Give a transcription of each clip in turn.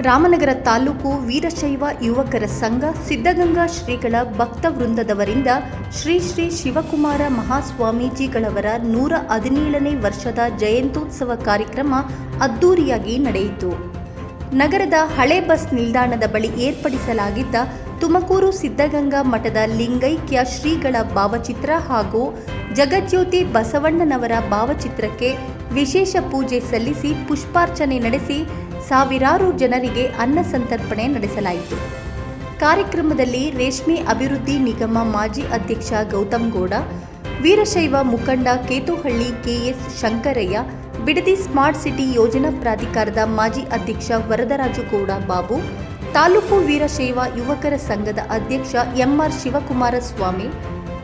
ರಾಮನಗರ ತಾಲೂಕು ವೀರಶೈವ ಯುವಕರ ಸಂಘ ಸಿದ್ಧಗಂಗಾ ಶ್ರೀಗಳ ಭಕ್ತ ವೃಂದದವರಿಂದ ಶ್ರೀ ಶ್ರೀ ಶಿವಕುಮಾರ ಮಹಾಸ್ವಾಮೀಜಿಗಳವರ 117ನೇ ವರ್ಷದ ಜಯಂತ್ಯುತ್ಸವ ಕಾರ್ಯಕ್ರಮ ಅದ್ದೂರಿಯಾಗಿ ನಡೆಯಿತು. ನಗರದ ಹಳೆ ಬಸ್ ನಿಲ್ದಾಣದ ಬಳಿ ಏರ್ಪಡಿಸಲಾಗಿದ್ದ ತುಮಕೂರು ಸಿದ್ಧಗಂಗಾ ಮಠದ ಲಿಂಗೈಕ್ಯ ಶ್ರೀಗಳ ಭಾವಚಿತ್ರ ಹಾಗೂ ಜಗಜ್ಯೋತಿ ಬಸವಣ್ಣನವರ ಭಾವಚಿತ್ರಕ್ಕೆ ವಿಶೇಷ ಪೂಜೆ ಸಲ್ಲಿಸಿ ಪುಷ್ಪಾರ್ಚನೆ ನಡೆಸಿ ಸಾವಿರಾರು ಜನರಿಗೆ ಅನ್ನ ಸಂತರ್ಪಣೆ ನಡೆಸಲಾಯಿತು. ಕಾರ್ಯಕ್ರಮದಲ್ಲಿ ರೇಷ್ಮೆ ಅಭಿವೃದ್ಧಿ ನಿಗಮ ಮಾಜಿ ಅಧ್ಯಕ್ಷ ಗೌತಮ್ ಗೌಡ, ವೀರಶೈವ ಮುಖಂಡ Ketuhalli K S Shankaraiah, Bidadi smart city ಯೋಜನಾ ಪ್ರಾಧಿಕಾರದ ಮಾಜಿ ಅಧ್ಯಕ್ಷ ವರದರಾಜು ಗೌಡ ಬಾಬು, ತಾಲೂಕು ವೀರಶೈವ ಯುವಕರ ಸಂಘದ ಅಧ್ಯಕ್ಷ ಎಂಆರ್ ಶಿವಕುಮಾರ ಸ್ವಾಮಿ,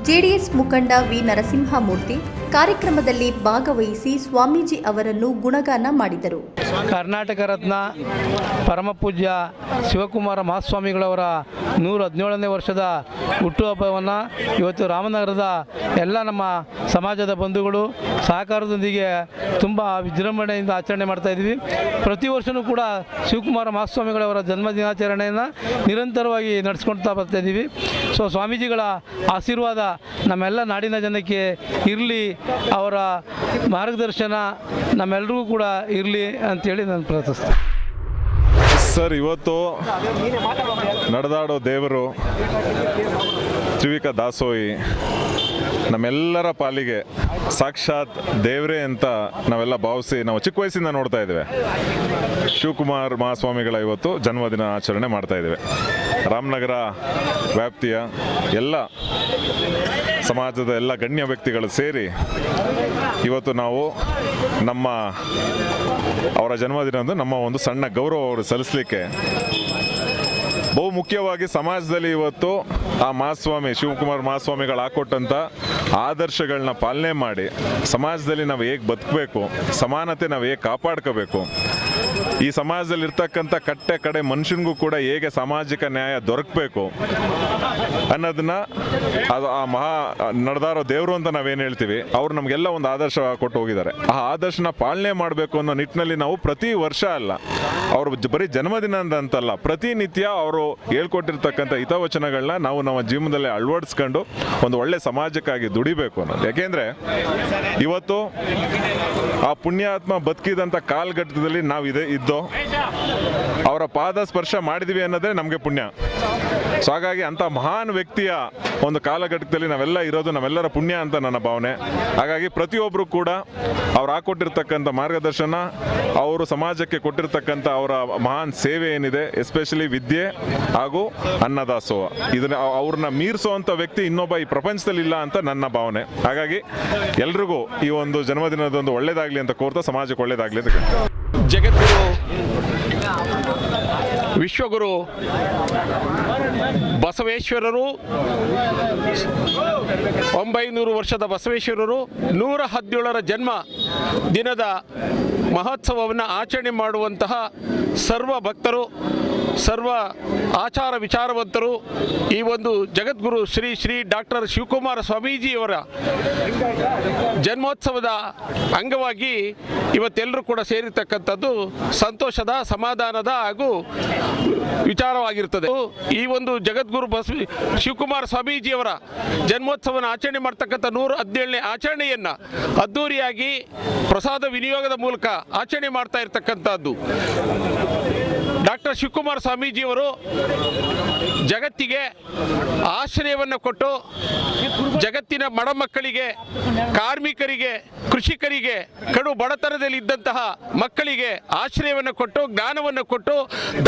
ಜೆಡಿಎಸ್ ಮುಖಂಡ ವಿ ನರಸಿಂಹಮೂರ್ತಿ ಕಾರ್ಯಕ್ರಮದಲ್ಲಿ ಭಾಗವಹಿಸಿ ಸ್ವಾಮೀಜಿ ಅವರನ್ನು ಗುಣಗಾನ ಮಾಡಿದರು. ಕರ್ನಾಟಕ ರತ್ನ ಪರಮಪೂಜ್ಯ ಶಿವಕುಮಾರ ಮಹಾಸ್ವಾಮಿಗಳವರ 117ನೇ ವರ್ಷದ ಹುಟ್ಟುಹಬ್ಬವನ್ನು ಇವತ್ತು ರಾಮನಗರದ ಎಲ್ಲ ನಮ್ಮ ಸಮಾಜದ ಬಂಧುಗಳು ಸಹಕಾರದೊಂದಿಗೆ ತುಂಬ ವಿಜೃಂಭಣೆಯಿಂದ ಆಚರಣೆ ಮಾಡ್ತಾ ಇದ್ದೀವಿ. ಪ್ರತಿ ವರ್ಷವೂ ಕೂಡ ಶಿವಕುಮಾರ ಮಹಾಸ್ವಾಮಿಗಳವರ ಜನ್ಮ ದಿನಾಚರಣೆಯನ್ನು ನಿರಂತರವಾಗಿ ನಡೆಸ್ಕೊಳ್ತಾ ಬರ್ತಾ ಇದ್ದೀವಿ. ಸೊ ಸ್ವಾಮೀಜಿಗಳ ಆಶೀರ್ವಾದ ನಮ್ಮೆಲ್ಲ ನಾಡಿನ ಜನಕ್ಕೆ ಇರಲಿ, ಅವರ ಮಾರ್ಗದರ್ಶನ ನಮ್ಮೆಲ್ಲರಿಗೂ ಕೂಡ ಇರಲಿ ಅಂತೇಳಿ ನಾನು ಪ್ರಾರ್ಥಿಸ್ತೇನೆ. ಸರ್, ಇವತ್ತು ನಡೆದಾಡೋ ದೇವರು ತ್ರಿವಿಕ ದಾಸೋಹಿ ನಮ್ಮೆಲ್ಲರ ಪಾಲಿಗೆ ಸಾಕ್ಷಾತ್ ದೇವರೇ ಅಂತ ನಾವೆಲ್ಲ ಭಾವಿಸಿ ನಾವು ಚಿಕ್ಕ ವಯಸ್ಸಿಂದ ನೋಡ್ತಾ ಇದ್ದೇವೆ. ಶಿವಕುಮಾರ್ ಮಹಾಸ್ವಾಮಿಗಳ ಇವತ್ತು ಜನ್ಮದಿನ ಆಚರಣೆ ಮಾಡ್ತಾ ಇದ್ದೇವೆ. ರಾಮನಗರ ವ್ಯಾಪ್ತಿಯ ಎಲ್ಲ ಸಮಾಜದ ಎಲ್ಲ ಗಣ್ಯ ವ್ಯಕ್ತಿಗಳು ಸೇರಿ ಇವತ್ತು ನಾವು ಅವರ ಜನ್ಮದಿನದಂದು ನಮ್ಮ ಒಂದು ಸಣ್ಣ ಗೌರವ ಅವರು ಸಲ್ಲಿಸಲಿಕ್ಕೆ ಬಹು ಮುಖ್ಯವಾಗಿ ಸಮಾಜದಲ್ಲಿ ಇವತ್ತು ಆ ಮಹಾಸ್ವಾಮಿ ಶಿವಕುಮಾರ್ ಮಹಾಸ್ವಾಮಿಗಳು ಹಾಕೊಟ್ಟಂಥ ಆದರ್ಶಗಳನ್ನ ಪಾಲನೆ ಮಾಡಿ ಸಮಾಜದಲ್ಲಿ ನಾವು ಹೇಗೆ ಬದುಕಬೇಕು, ಸಮಾನತೆ ನಾವು ಹೇಗೆ ಕಾಪಾಡ್ಕೋಬೇಕು, ಈ ಸಮಾಜದಲ್ಲಿ ಇರ್ತಕ್ಕಂಥ ಕಟ್ಟೆ ಕಡೆ ಮನುಷ್ಯನಿಗೂ ಕೂಡ ಹೇಗೆ ಸಾಮಾಜಿಕ ನ್ಯಾಯ ದೊರಕಬೇಕು ಅನ್ನೋದನ್ನ ಆ ಮಹಾ ನಡೆದಾರೋ ದೇವರು ಅಂತ ನಾವೇನು ಹೇಳ್ತೀವಿ, ಅವ್ರು ನಮಗೆಲ್ಲ ಒಂದು ಆದರ್ಶ ಕೊಟ್ಟು ಹೋಗಿದ್ದಾರೆ. ಆ ಆದರ್ಶನ ಪಾಲನೆ ಮಾಡಬೇಕು ಅನ್ನೋ ನಿಟ್ಟಿನಲ್ಲಿ ನಾವು ಪ್ರತಿ ವರ್ಷ ಅಲ್ಲ, ಅವರು ಬರೀ ಜನ್ಮದಿನ ಅಂತಲ್ಲ, ಪ್ರತಿನಿತ್ಯ ಅವರು ಹೇಳ್ಕೊಟ್ಟಿರ್ತಕ್ಕಂಥ ಹಿತವಚನಗಳನ್ನ ನಾವು ನಮ್ಮ ಜೀವನದಲ್ಲಿ ಅಳವಡಿಸ್ಕೊಂಡು ಒಂದು ಒಳ್ಳೆ ಸಮಾಜಕ್ಕಾಗಿ ದುಡಿಬೇಕು ಅನ್ನೋದು. ಯಾಕೆಂದರೆ ಇವತ್ತು ಆ ಪುಣ್ಯಾತ್ಮ ಬದುಕಿದಂಥ ಕಾಲಘಟ್ಟದಲ್ಲಿ ನಾವು ಇದ್ದೋ ಅವರ ಪಾದ ಸ್ಪರ್ಶ ಮಾಡಿದ್ವಿ ಅನ್ನೋದೇ ನಮಗೆ ಪುಣ್ಯ. ಸೊ ಹಾಗಾಗಿ ಅಂಥ ಮಹಾನ್ ವ್ಯಕ್ತಿಯ ಒಂದು ಕಾಲಘಟ್ಟದಲ್ಲಿ ನಾವೆಲ್ಲ ಇರೋದು ನಮ್ಮೆಲ್ಲರ ಪುಣ್ಯ ಅಂತ ನನ್ನ ಭಾವನೆ. ಹಾಗಾಗಿ ಪ್ರತಿಯೊಬ್ಬರು ಕೂಡ ಅವ್ರು ಹಾಕೊಟ್ಟಿರ್ತಕ್ಕಂಥ ಮಾರ್ಗದರ್ಶನ, ಅವರು ಸಮಾಜಕ್ಕೆ ಕೊಟ್ಟಿರ್ತಕ್ಕಂಥ ಅವರ ಮಹಾನ್ ಸೇವೆ ಏನಿದೆ, ಎಸ್ಪೆಷಲಿ ವಿದ್ಯೆ ಹಾಗೂ ಅನ್ನದಾಸೋಹ, ಇದನ್ನ ಅವ್ರನ್ನ ಮೀರಿಸುವಂಥ ವ್ಯಕ್ತಿ ಇನ್ನೊಬ್ಬ ಈ ಪ್ರಪಂಚದಲ್ಲಿ ಇಲ್ಲ ಅಂತ ನನ್ನ ಭಾವನೆ. ಹಾಗಾಗಿ ಎಲ್ರಿಗೂ ಈ ಒಂದು ಜನ್ಮದಿನದೊಂದು ಒಳ್ಳೇದಾಗಲಿ ಅಂತ ಕೋರ್ತಾ ಸಮಾಜಕ್ಕೆ ಒಳ್ಳೇದಾಗಲಿ ಅಂತ. ಜಗದ್ಗುರು ವಿಶ್ವಗುರು ಬಸವೇಶ್ವರರು 900 ವರ್ಷದ ಬಸವೇಶ್ವರರು 117ರ ಜನ್ಮ ದಿನದ ಮಹೋತ್ಸವವನ್ನು ಆಚರಣೆ ಮಾಡುವಂತಹ ಸರ್ವ ಭಕ್ತರು, ಸರ್ವ ಆಚಾರ ವಿಚಾರವಂತರು ಈ ಒಂದು ಜಗದ್ಗುರು ಶ್ರೀ ಶ್ರೀ ಡಾಕ್ಟರ್ ಶಿವಕುಮಾರ ಸ್ವಾಮೀಜಿಯವರ ಜನ್ಮೋತ್ಸವದ ಅಂಗವಾಗಿ ಇವತ್ತೆಲ್ಲರೂ ಕೂಡ ಸೇರಿರ್ತಕ್ಕಂಥದ್ದು ಸಂತೋಷದ, ಸಮಾಧಾನದ ಹಾಗೂ ವಿಚಾರವಾಗಿರ್ತದೆ. ಈ ಒಂದು ಜಗದ್ಗುರು ಶಿವಕುಮಾರ ಸ್ವಾಮೀಜಿಯವರ ಜನ್ಮೋತ್ಸವನ ಆಚರಣೆ ಮಾಡ್ತಕ್ಕಂಥ 117ನೇ ಆಚರಣೆಯನ್ನು ಅದ್ದೂರಿಯಾಗಿ ಪ್ರಸಾದ ವಿನಿಯೋಗದ ಮೂಲಕ ಆಚರಣೆ ಮಾಡ್ತಾ ಇರ್ತಕ್ಕಂಥದ್ದು. ಡಾಕ್ಟರ್ ಶಿವಕುಮಾರ ಸ್ವಾಮೀಜಿಯವರು ಜಗತ್ತಿಗೆ ಆಶ್ರಯವನ್ನು ಕೊಟ್ಟು ಜಗತ್ತಿನ ಮಕ್ಕಳಿಗೆ, ಕಾರ್ಮಿಕರಿಗೆ, ಕೃಷಿಕರಿಗೆ, ಕಡು ಬಡತನದಲ್ಲಿ ಇದ್ದಂತಹ ಮಕ್ಕಳಿಗೆ ಆಶ್ರಯವನ್ನು ಕೊಟ್ಟು, ಜ್ಞಾನವನ್ನು ಕೊಟ್ಟು,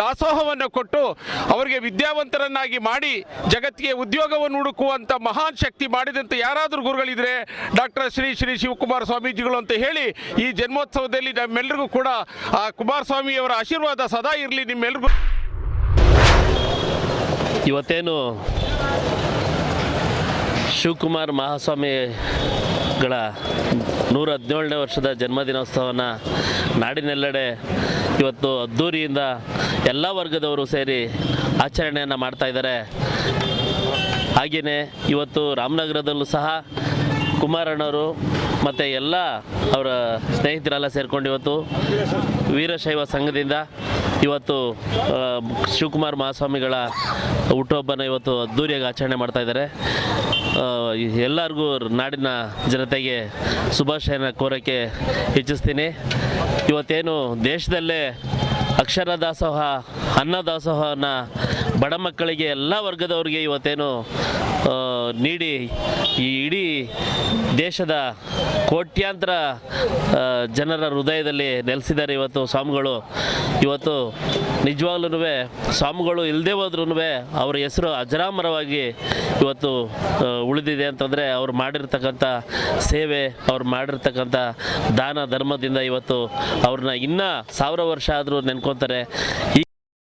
ದಾಸೋಹವನ್ನು ಕೊಟ್ಟು ಅವರಿಗೆ ವಿದ್ಯಾವಂತರನ್ನಾಗಿ ಮಾಡಿ ಜಗತ್ತಿಗೆ ಉದ್ಯೋಗವನ್ನು ಹುಡುಕುವಂಥ ಮಹಾನ್ ಶಕ್ತಿ ಮಾಡಿದಂಥ ಯಾರಾದರೂ ಗುರುಗಳಿದ್ರೆ ಡಾಕ್ಟರ್ ಶ್ರೀ ಶ್ರೀ ಶಿವಕುಮಾರ ಸ್ವಾಮೀಜಿಗಳು ಅಂತ ಹೇಳಿ ಈ ಜನ್ಮೋತ್ಸವದಲ್ಲಿ ನಮ್ಮೆಲ್ಲರಿಗೂ ಕೂಡ ಆ ಕುಮಾರಸ್ವಾಮಿಯವರ ಆಶೀರ್ವಾದ ಸದಾ ಇರಲಿ ನಿಮ್ಮೆಲ್ಲರಿಗೂ. ಇವತ್ತೇನು ಶಿವಕುಮಾರ್ ಮಹಾಸ್ವಾಮಿಗಳ 117ನೇ ವರ್ಷದ ಜನ್ಮದಿನೋತ್ಸವನ ನಾಡಿನೆಲ್ಲೆಡೆ ಇವತ್ತು ಅದ್ದೂರಿಯಿಂದ ಎಲ್ಲ ವರ್ಗದವರು ಸೇರಿ ಆಚರಣೆಯನ್ನು ಮಾಡ್ತಾಯಿದ್ದಾರೆ. ಹಾಗೆಯೇ ಇವತ್ತು ರಾಮನಗರದಲ್ಲೂ ಸಹ ಕುಮಾರಣ್ಣವರು ಮತ್ತು ಎಲ್ಲ ಅವರ ಸ್ನೇಹಿತರೆಲ್ಲ ಸೇರಿಕೊಂಡು ಇವತ್ತು ವೀರಶೈವ ಸಂಘದಿಂದ ಇವತ್ತು ಶಿವಕುಮಾರ ಮಹಾಸ್ವಾಮಿಗಳ ಹುಟ್ಟುಹಬ್ಬನ ಇವತ್ತು ಅದ್ದೂರಿಯಾಗಿ ಆಚರಣೆ ಮಾಡ್ತಾ ಇದ್ದಾರೆ. ಎಲ್ಲರಿಗೂ ನಾಡಿನ ಜನತೆಗೆ ಶುಭಾಶಯನ ಕೋರಕ್ಕೆ ಇಚ್ಛಿಸ್ತೀನಿ. ಇವತ್ತೇನು ದೇಶದಲ್ಲೇ ಅಕ್ಷರ ದಾಸೋಹ, ಅನ್ನ ದಾಸೋಹನ ಬಡ ಮಕ್ಕಳಿಗೆ ಎಲ್ಲ ವರ್ಗದವರಿಗೆ ಇವತ್ತೇನು ನೀಡಿ ಈ ಇಡೀ ದೇಶದ ಕೋಟ್ಯಾಂತರ ಜನರ ಹೃದಯದಲ್ಲಿ ನೆಲೆಸಿದ್ದಾರೆ ಇವತ್ತು ಸ್ವಾಮಿಗಳು. ಇವತ್ತು ನಿಜವಾಗ್ಲೂ ಸ್ವಾಮಿಗಳು ಇಲ್ಲದೆ ಹೋದ್ರೂ ಅವರ ಹೆಸರು ಅಜರಾಮರವಾಗಿ ಇವತ್ತು ಉಳಿದಿದೆ ಅಂತಂದರೆ ಅವ್ರು ಮಾಡಿರ್ತಕ್ಕಂಥ ಸೇವೆ, ಅವ್ರು ಮಾಡಿರ್ತಕ್ಕಂಥ ದಾನ ಧರ್ಮದಿಂದ ಇವತ್ತು ಅವ್ರನ್ನ ಇನ್ನೂ 1000 ವರ್ಷ ಆದರೂ ನೆನ್ಕೊತಾರೆ.